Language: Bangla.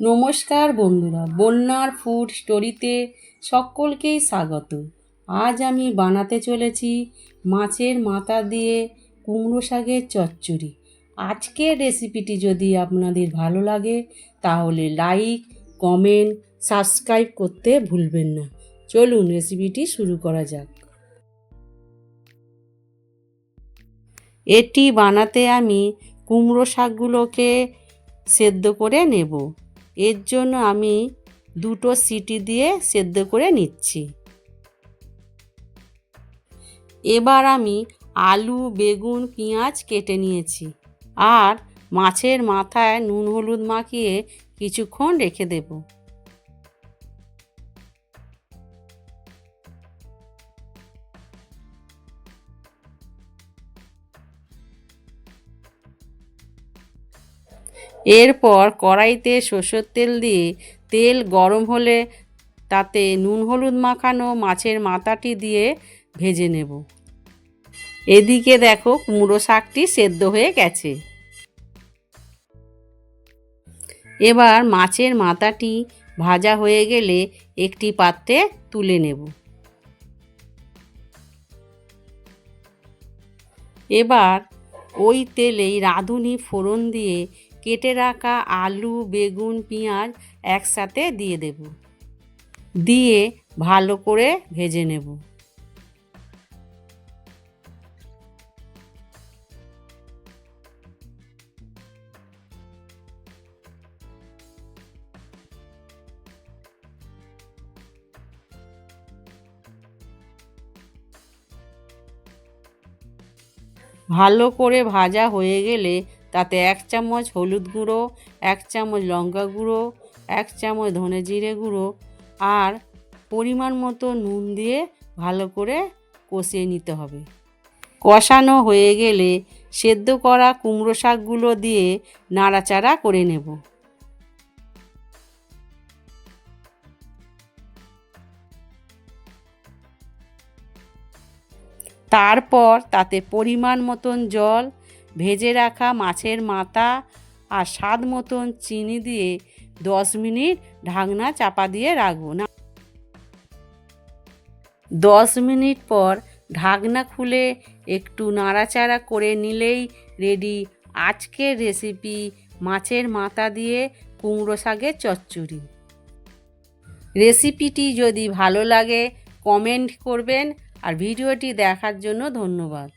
নমস্কার বন্ধুরা, বন্যার ফুড স্টোরিতে সকলকেই স্বাগত। আজ আমি বানাতে চলেছি মাছের মাথা দিয়ে কুমড়ো শাকের চচ্চড়ি। আজকের রেসিপিটি যদি আপনাদের ভালো লাগে তাহলে লাইক, কমেন্ট, সাবস্ক্রাইব করতে ভুলবেন না। চলুন রেসিপিটি শুরু করা যাক। এটি বানাতে আমি কুমড়ো শাকগুলোকে সেদ্ধ করে নেব। এর জন্য আমি 2টো সিটি দিয়ে সেদ্ধ করে নিচ্ছি। এবার আমি আলু, বেগুন, পেঁয়াজ কেটে নিয়েছি আর মাছের মাথায় নুন হলুদ মাখিয়ে কিছুক্ষণ রেখে দেব। এরপর কড়াইতে সরষের তেল দিয়ে তেল গরম হলে তাতে নুন হলুদ মাখানো মাছের মাথাটি দিয়ে ভেজে নেব। এদিকে দেখো কুমড়ো শাকটি সেদ্ধ হয়ে গেছে। এবার মাছের মাথাটি ভাজা হয়ে গেলে একটি পাত্রে তুলে নেব। এবার ওই তেলেই রাঁধুনি ফোড়ন দিয়ে কেটে রাখা আলু, বেগুন, পেঁয়াজ একসাথে দিয়ে দেব। দিয়ে ভালো করে ভেজে নেব। ভালো করে ভাজা হয়ে গেলে তাতে 1 চামচ হলুদ গুঁড়ো, 1 চামচ লঙ্কা গুঁড়ো, 1 চামচ ধনে জিরে গুঁড়ো আর পরিমাণ মতো নুন দিয়ে ভালো করে কষিয়ে নিতে হবে। কষানো হয়ে গেলে সেদ্ধ করা কুমড়ো শাকগুলো দিয়ে নাড়াচাড়া করে নেব। তারপর তাতে পরিমাণ মতন জল, ভেজে রাখা মাছের মাথা আর স্বাদ মতন চিনি দিয়ে 10 মিনিট ঢাকনা চাপা দিয়ে রাখবো না। 10 মিনিট পর ঢাকনা খুলে একটু নাড়াচাড়া করে নিলেই রেডি আজকের রেসিপি মাছের মাথা দিয়ে কুমড়ো শাকের চচ্চড়ি। রেসিপিটি যদি ভালো লাগে কমেন্ট করবেন আর ভিডিওটি দেখার জন্য ধন্যবাদ।